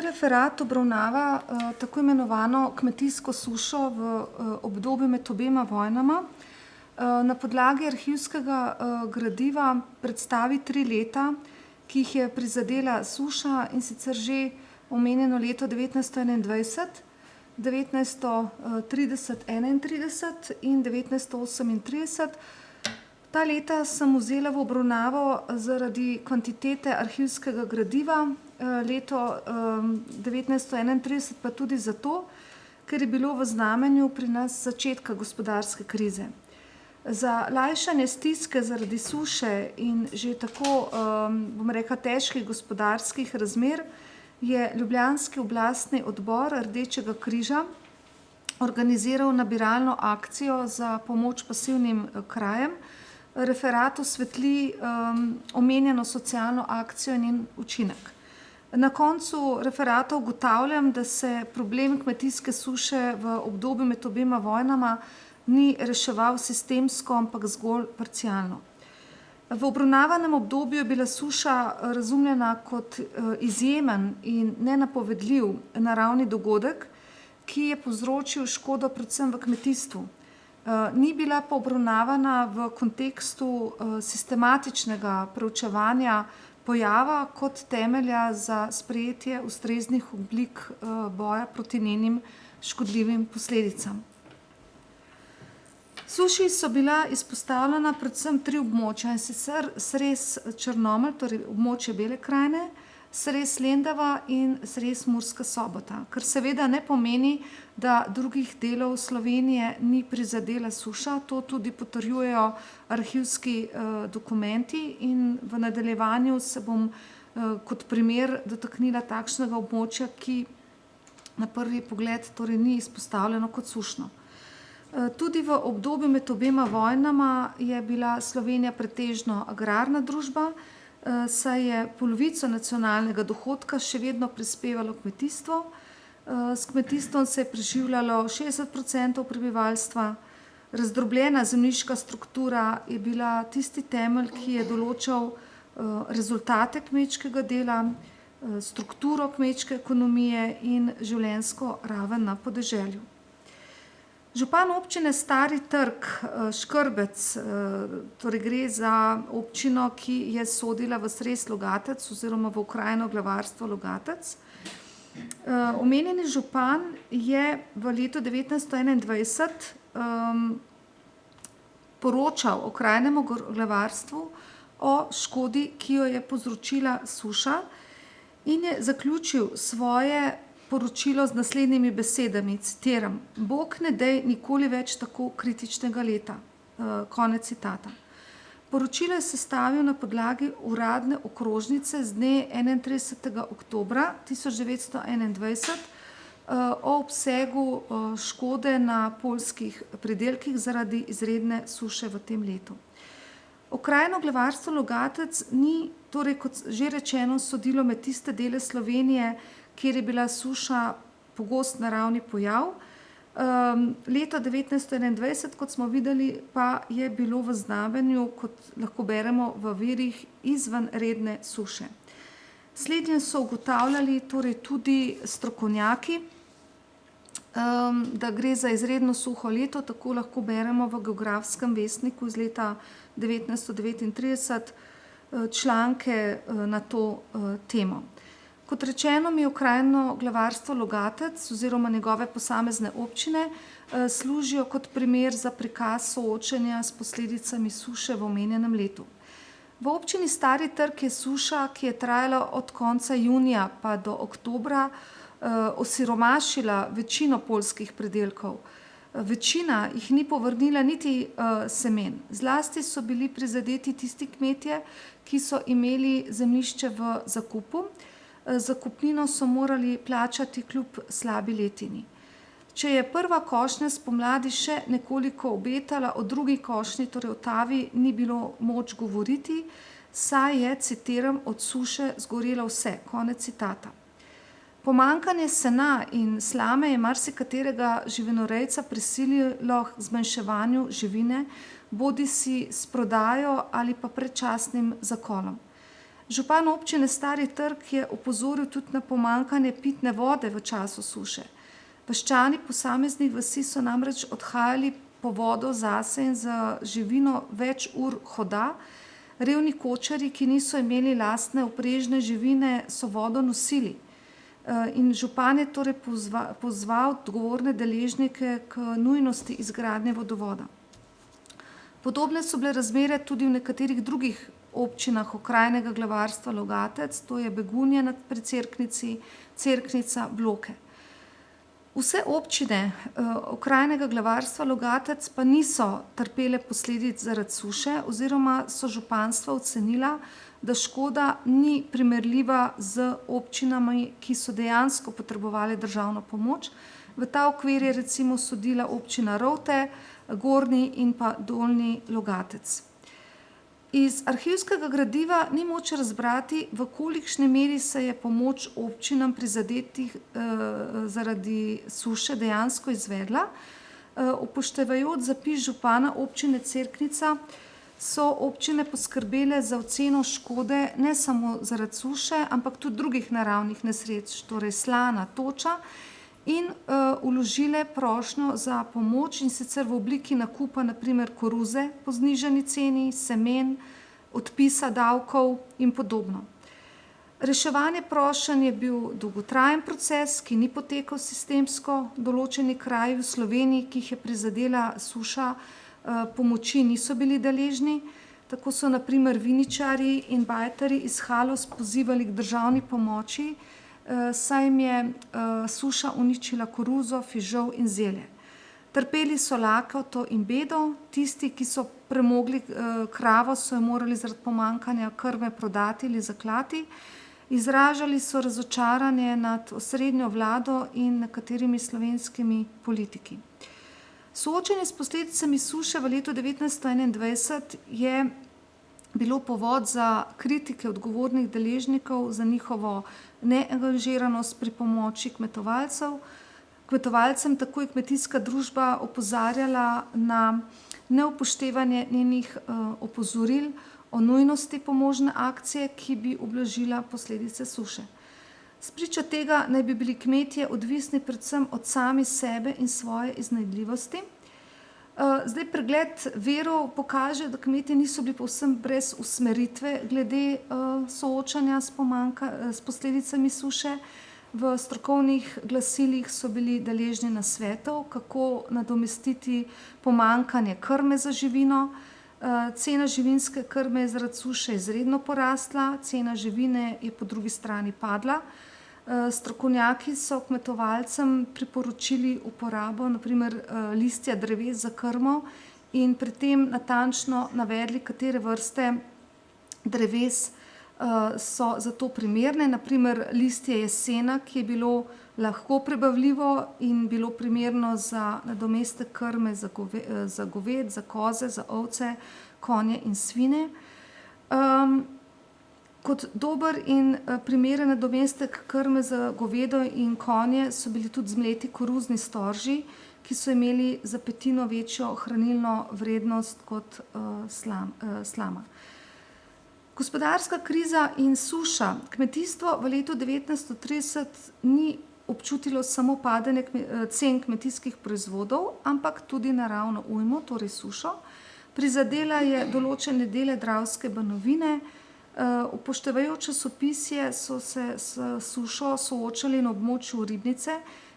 Moj referat obravnava tako imenovano kmetijsko sušo v obdobju med obema vojnama. Na podlagi arhivskega gradiva predstavi 3 leta, ki jih je prizadela suša, in sicer že omenjeno leto 1921, 1930-31 in 1938. Ta leta sem vzela v obravnavo zaradi kvantitete arhivskega gradiva, leto 1931 pa tudi zato, ker je bilo v znamenju pri nas začetka gospodarske krize. Za lajšanje stiske zaradi suše in že tako, težkih gospodarskih razmer je ljubljanski oblastni odbor Rdečega križa organiziral nabiralno akcijo za pomoč pasivnim krajem. Referat osvetli omenjeno socialno akcijo in njen učinek. Na koncu referata ugotavljam, da se problem kmetijske suše v obdobju med obema vojnama ni reševal sistemsko, ampak zgolj parcialno. V obravnavanem obdobju je bila suša razumljena kot izjemen in nenapovedljiv naravni dogodek, ki je povzročil škodo predvsem v kmetijstvu. Ni bila pa obravnavana v kontekstu sistematičnega preučevanja pojava kot temelja za sprejetje ustreznih oblik boja proti njenim škodljivim posledicam. Suši so bila izpostavljena predvsem 3 območja, in sicer Sres Črnomelj, torej območje Bele krajine, Sres Lendava in Sres Murska Sobota, kar seveda ne pomeni, da drugih delov Slovenije ni prizadela suša. To tudi potrjujejo arhivski dokumenti in v nadaljevanju se bom kot primer dotaknila takšnega območja, ki na prvi pogled torej ni izpostavljeno kot sušno. Tudi v obdobju med obema vojnama je bila Slovenija pretežno agrarna družba, saj je polovico nacionalnega dohodka še vedno prispevalo kmetijstvo. S kmetijstvom se je preživljalo 60% prebivalstva. Razdrobljena zemljiška struktura je bila tisti temelj, ki je določal rezultate kmečkega dela, strukturo kmečke ekonomije in življenjsko raven na podeželju. Župan občine Stari Trg Škrbec, torej gre za občino, ki je sodila v Sres Logatec oziroma v okrajino Glavarstvo Logatec. Omenjeni župan je v letu 1921 poročal okrajnemu glavarstvu o škodi, ki jo je povzročila suša, in je zaključil svoje poročilo z naslednjimi besedami, citiram: "Bog ne dej nikoli več tako kritičnega leta." Konec citata. Poročilo je sestavil na podlagi uradne okrožnice z dne 31. oktobra 1921 o obsegu škode na poljskih pridelkih zaradi izredne suše v tem letu. Okrajno glavarstvo Logatec ni, torej kot že rečeno, sodilo med tiste dele Slovenije, kjer je bila suša pogost naravni pojav. Leta 1921, kot smo videli, pa je bilo v znamenju, kot lahko beremo v virih, izvenredne suše. Slednje so ugotavljali torej tudi strokovnjaki, da gre za izredno suho leto, tako lahko beremo v Geografskem vestniku iz leta 1939 članke na to temo. Kot rečeno, mi okrajno glavarstvo Logatec oziroma njegove posamezne občine služijo kot primer za prikaz soočenja s posledicami suše v omenjenem letu. V občini Stari Trg je suša, ki je trajala od konca junija pa do oktobra, osiromašila večino poljskih pridelkov. Večina jih ni povrnila niti semen. Zlasti so bili prizadeti tisti kmetje, ki so imeli zemljišče v zakupu. Zakupnino so morali plačati kljub slabi letini. Če je prva košnja spomladi še nekoliko obetala, o drugi košnji, torej o tavi, ni bilo moč govoriti, saj je, citiram, "od suše zgorelo vse." Konec citata. Pomanjkanje sena in slame je marsikaterega živinorejca prisililo k zmanjševanju živine, bodisi s prodajo ali pa predčasnim zakolom. Župan občine Stari Trg je opozoril tudi na pomanjkanje pitne vode v času suše. Vaščani posameznih vasi so namreč odhajali po vodo zase in za živino več ur hoda. Revni kočarji, ki niso imeli lastne oprežne živine, so vodo nosili. In župan je torej pozval odgovorne deležnike k nujnosti izgradnje vodovoda. Podobne so bile razmere tudi v nekaterih drugih občinah okrajnega glavarstva Logatec, to je Begunje pri Cerknici, Cerknica, Bloke. Vse občine okrajnega glavarstva Logatec pa niso trpele posledic zaradi suše oziroma so županstva ocenila, da škoda ni primerljiva z občinami, ki so dejansko potrebovali državno pomoč. V ta okvir je recimo sodila občina Rovte, Gornji in pa Dolnji Logatec. Iz arhivskega gradiva ni moč razbrati, v kolikšni meri se je pomoč občinam prizadetih zaradi suše dejansko izvedla. Upoštevajoč zapis župana občine Cerknica, so občine poskrbele za oceno škode ne samo zaradi suše, ampak tudi drugih naravnih nesreč, torej slana, toča, in vložile prošnjo za pomoč, in sicer v obliki nakupa na primer koruze po znižani ceni, semen, odpisa davkov in podobno. Reševanje prošenj je bil dolgotrajen proces, ki ni potekal sistemsko. Določeni kraji v Sloveniji, ki jih je prizadela suša, pomoči niso bili deležni. Tako so na primer viničarji in bajtarji iz Haloz pozivali k državni pomoči, saj jim je suša uničila koruzo, fižol in zelje. Trpeli so lakoto in bedo, tisti, ki so premogli kravo, so jo morali zaradi pomanjkanja krme prodati ali zaklati. Izražali so razočaranje nad osrednjo vlado in nekaterimi slovenskimi politiki. Soočenje s posledicami suše v letu 1921 je bilo povod za kritike odgovornih deležnikov za njihovo neangažiranost pri pomoči kmetovalcem. Tako je kmetijska družba opozarjala na neupoštevanje njenih opozoril o nujnosti pomožne akcije, ki bi ublažila posledice suše. Spričo tega naj bi bili kmetje odvisni predvsem od sami sebe in svoje iznajdljivosti. Zdaj pregled virov pokaže, da kmetje niso bili povsem brez usmeritve glede soočanja s posledicami suše. V strokovnih glasilih so bili deležni nasvetov, kako nadomestiti pomanjkanje krme za živino. Cena živinske krme je zaradi suše izredno porasla, cena živine je po drugi strani padla. Strokovnjaki so kmetovalcem priporočili uporabo na primer listja dreves za krmo in pri tem natančno navedli, katere vrste dreves so za to primerne. Na primer listje jesena, ki je bilo lahko prebavljivo in bilo primerno za nadomestek krme za goved, za koze, za ovce, konje in svine. Kot dober in primeren nadomestek krme za govedo in konje so bili tudi zmleti koruzni storži, ki so imeli za petino večjo hranilno vrednost kot slama. Gospodarska kriza in suša. Kmetijstvo v letu 1930 ni občutilo samo padanje cen kmetijskih proizvodov, ampak tudi naravno ujmo, torej sušo. Prizadela je določene dele Dravske banovine. Upoštevajoč časopisje so se s sušo soočali na območju Ribnice,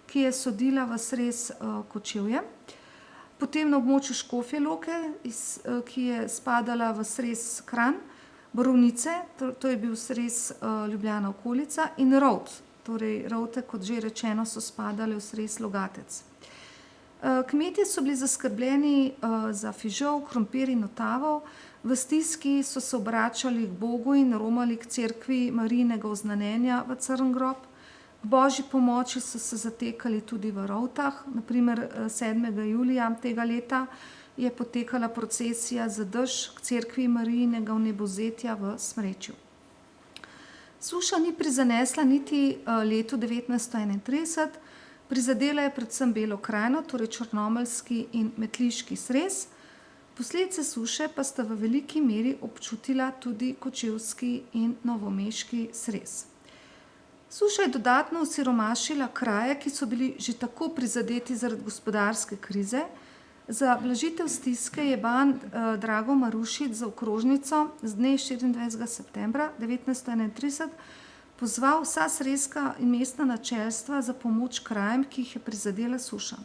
ki je sodila v srez Kočevje. Potem na območju Škofje Loke, ki je spadala v srez Kranj, Borovnice, to je bil srez Ljubljana okolica, in Rovt, torej Rovte, kot že rečeno, so spadale v srez Logatec. Kmetje so bili zaskrbljeni za fižol, krompir in otavo. V stiski so se obračali k Bogu in romali k cerkvi Marijinega oznanjenja v Crngrob. K božji pomoči so se zatekali tudi v Rovtah. Na primer 7. julija tega leta je potekala procesija za dež k cerkvi Marijinega vnebovzetja v Smrečju. Suša ni prizanesla niti letu 1931. Prizadela je predvsem Belo krajino, torej Črnomaljski in Metliški srez. Posledice suše pa sta v veliki meri občutila tudi kočevski in novomeški srez. Suša je dodatno osiromašila kraje, ki so bili že tako prizadeti zaradi gospodarske krize. Za blažitev stiske je ban Drago Marušič za okrožnico z dne 24. septembra 1931 pozval vsa srezka in mestna načelstva za pomoč krajem, ki jih je prizadela suša.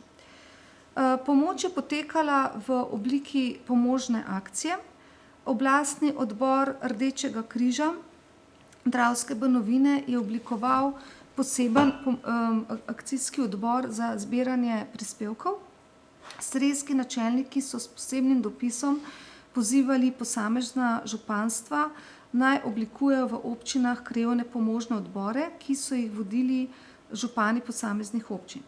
Pomoč je potekala v obliki pomožne akcije. Oblastni odbor Rdečega križa Dravske Banovine je oblikoval poseben akcijski odbor za zbiranje prispevkov. Srezki načelniki so s posebnim dopisom pozivali posamezna županstva, naj oblikujejo v občinah krajevne pomožne odbore, ki so jih vodili župani posameznih občin.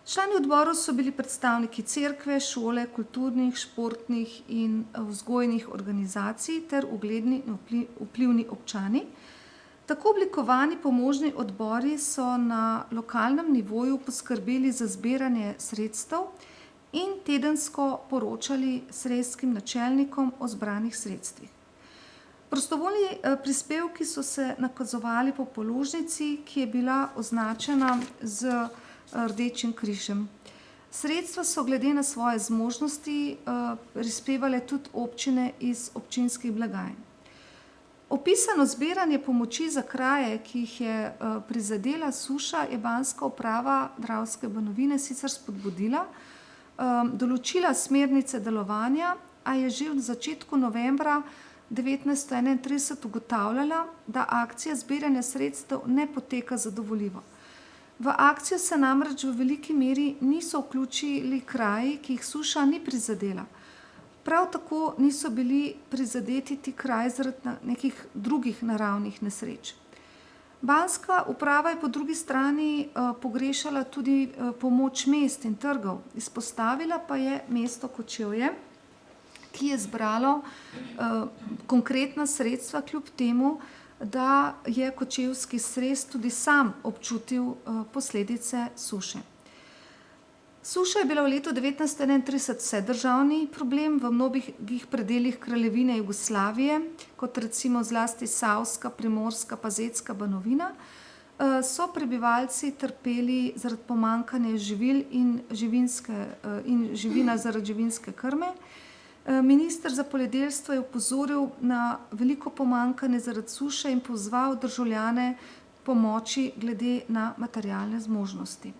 Člani odborov so bili predstavniki cerkve, šole, kulturnih, športnih in vzgojnih organizacij ter ugledni in vplivni občani. Tako oblikovani pomožni odbori so na lokalnem nivoju poskrbeli za zbiranje sredstev in tedensko poročali srezskim načelnikom o zbranih sredstvih. Prostovoljni prispevki so se nakazovali po položnici, ki je bila označena z Rdečim križem. Sredstva so glede na svoje zmožnosti prispevale tudi občine iz občinskih blagajn. Opisano zbiranje pomoči za kraje, ki jih je prizadela suša, je banska uprava Dravske Banovine sicer spodbudila, določila smernice delovanja, a je že v začetku novembra 1931 ugotavljala, da akcija zbiranja sredstev ne poteka zadovoljivo. V akcijo se namreč v veliki meri niso vključili kraji, ki jih suša ni prizadela. Prav tako niso bili prizadeti ti kraji zaradi nekih drugih naravnih nesreč. Banska uprava je po drugi strani pogrešala tudi pomoč mest in trgov. Izpostavila pa je mesto Kočevje, ki je zbralo konkretna sredstva kljub temu, da je kočevski srez tudi sam občutil posledice suše. Suša je bila v letu 1931 vsedržavni problem v mnogih predelih kraljevine Jugoslavije, kot recimo zlasti Savska, Primorska, Pazetska Banovina, so prebivalci trpeli zaradi pomanjkanja živil in živina zaradi živinske krme. Minister za poljedelstvo je opozoril na veliko pomanjkanje zaradi suše in pozval državljane pomoči glede na materialne zmožnosti.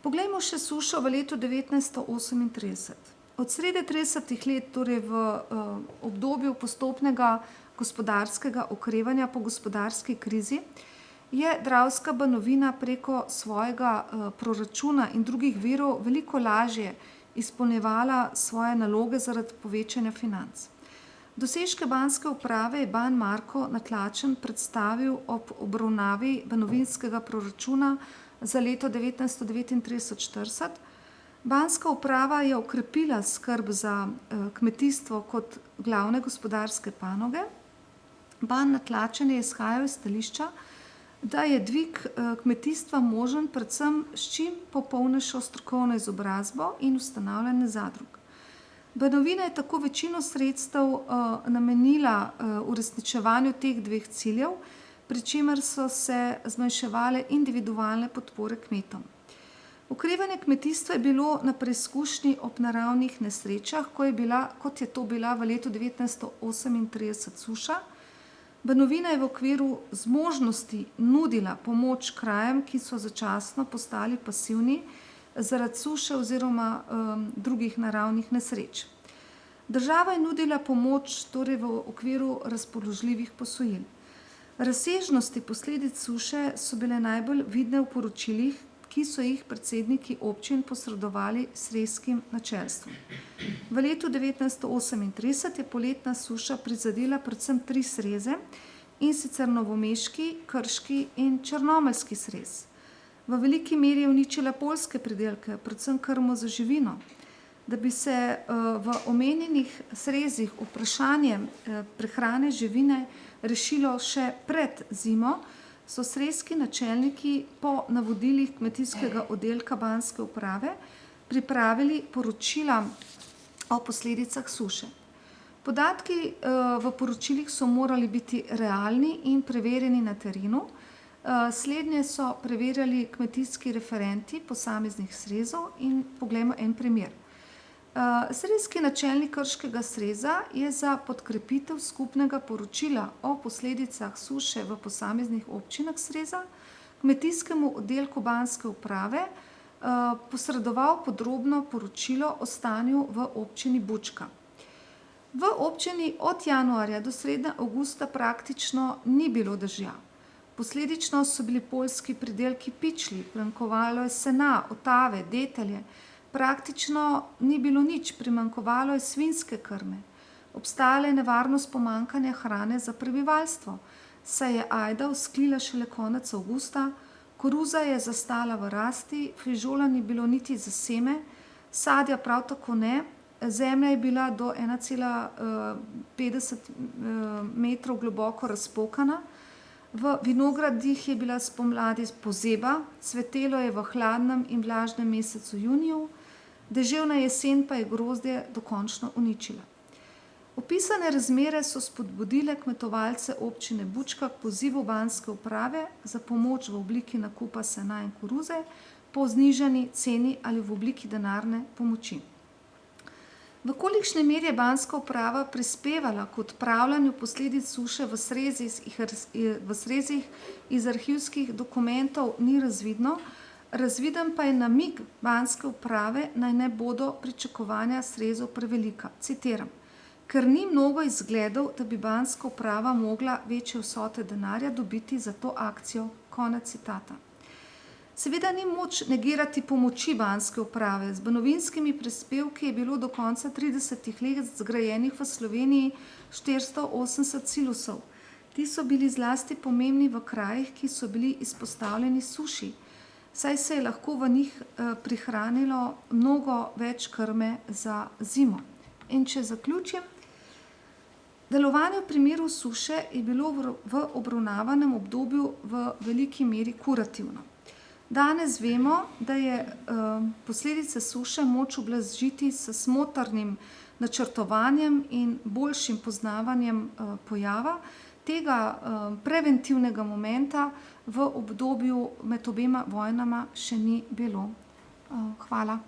Poglejmo še sušo v letu 1938. Od srede 30. let, torej v obdobju postopnega gospodarskega okrevanja po gospodarski krizi, je Dravska Banovina preko svojega proračuna in drugih virov veliko lažje izpolnjevala svoje naloge zaradi povečanja financ. Dosežke banske uprave je ban Marko Natlačen predstavil ob obravnavi banovinskega proračuna za leto 1939-40. Banska uprava je okrepila skrb za kmetijstvo kot glavne gospodarske panoge. Ban Natlačen je izhajal iz stališča, da je dvig kmetijstva možen predvsem s čim popolnejšo strokovno izobrazbo in ustanavljanje zadrug. Banovina je tako večino sredstev namenila uresničevanju teh dveh ciljev, pri čemer so se zmanjševale individualne podpore kmetom. Okrevanje kmetijstva je bilo na preizkušnji ob naravnih nesrečah, kot je to bila v letu 1938 suša. Banovina je v okviru zmožnosti nudila pomoč krajem, ki so začasno postali pasivni zaradi suše oziroma drugih naravnih nesreč. Država je nudila pomoč torej v okviru razpoložljivih posojil. Razsežnosti posledic suše so bile najbolj vidne v poročilih, ki so jih predsedniki občin posredovali srezskim načelstvom. V letu 1938 je poletna suša prizadela predvsem 3 sreze, in sicer novomeški, krški in črnomaljski srez. V veliki meri je uničila poljske pridelke, predvsem krmo za živino. Da bi se v omenjenih srezih vprašanje prehrane živine rešilo še pred zimo, so srezki načelniki po navodilih kmetijskega oddelka banske uprave pripravili poročila o posledicah suše. Podatki v poročilih so morali biti realni in preverjeni na terenu. Slednje so preverjali kmetijski referenti posameznih srezov in poglejmo en primer. Srezki načelnik Krškega sreza je za podkrepitev skupnega poročila o posledicah suše v posameznih občinah sreza kmetijskemu oddelku Banske uprave posredoval podrobno poročilo o stanju v občini Bučka. V občini od januarja do srede avgusta praktično ni bilo dežja. Posledično so bili poljski pridelki pičli, primanjkovalo je sena, otave, detelje, praktično ni bilo nič, primanjkovalo je svinjske krme. Obstajala je nevarnost pomanjkanja hrane za prebivalstvo, saj je ajda vzklila šele konec avgusta, koruza je zastala v rasti, fižola ni bilo niti za seme, sadja prav tako ne, zemlja je bila do 1,50 metrov globoko razpokana, v vinogradih je bila spomladi pozeba, cvetelo je v hladnem in vlažnem mesecu juniju, deževna jesen pa je grozdje dokončno uničila. Opisane razmere so spodbudile kmetovalce občine Bučka k pozivu Banske uprave za pomoč v obliki nakupa sena in koruze po znižani ceni ali v obliki denarne pomoči. V kolikšni meri je Banska uprava prispevala k odpravljanju posledic suše v srezih iz arhivskih dokumentov, ni razvidno, razviden pa je namig Banske uprave, naj ne bodo pričakovanja srezov prevelika. Citiram: "Ker ni mnogo izgledov, da bi Banska uprava mogla večje vsote denarja dobiti za to akcijo." Konec citata. Seveda ni moč negirati pomoči Banske uprave. Z banovinskimi prispevki je bilo do konca 30 let zgrajenih v Sloveniji 480 silosov. Ti so bili zlasti pomembni v krajih, ki so bili izpostavljeni suši, saj se je lahko v njih prihranilo mnogo več krme za zimo. In če zaključim, delovanje v primeru suše je bilo v obravnavanem obdobju v veliki meri kurativno. Danes vemo, da je posledice suše moč ublažiti s smotrnim načrtovanjem in boljšim poznavanjem pojava. Tega preventivnega momenta v obdobju med obema vojnama še ni bilo. Hvala.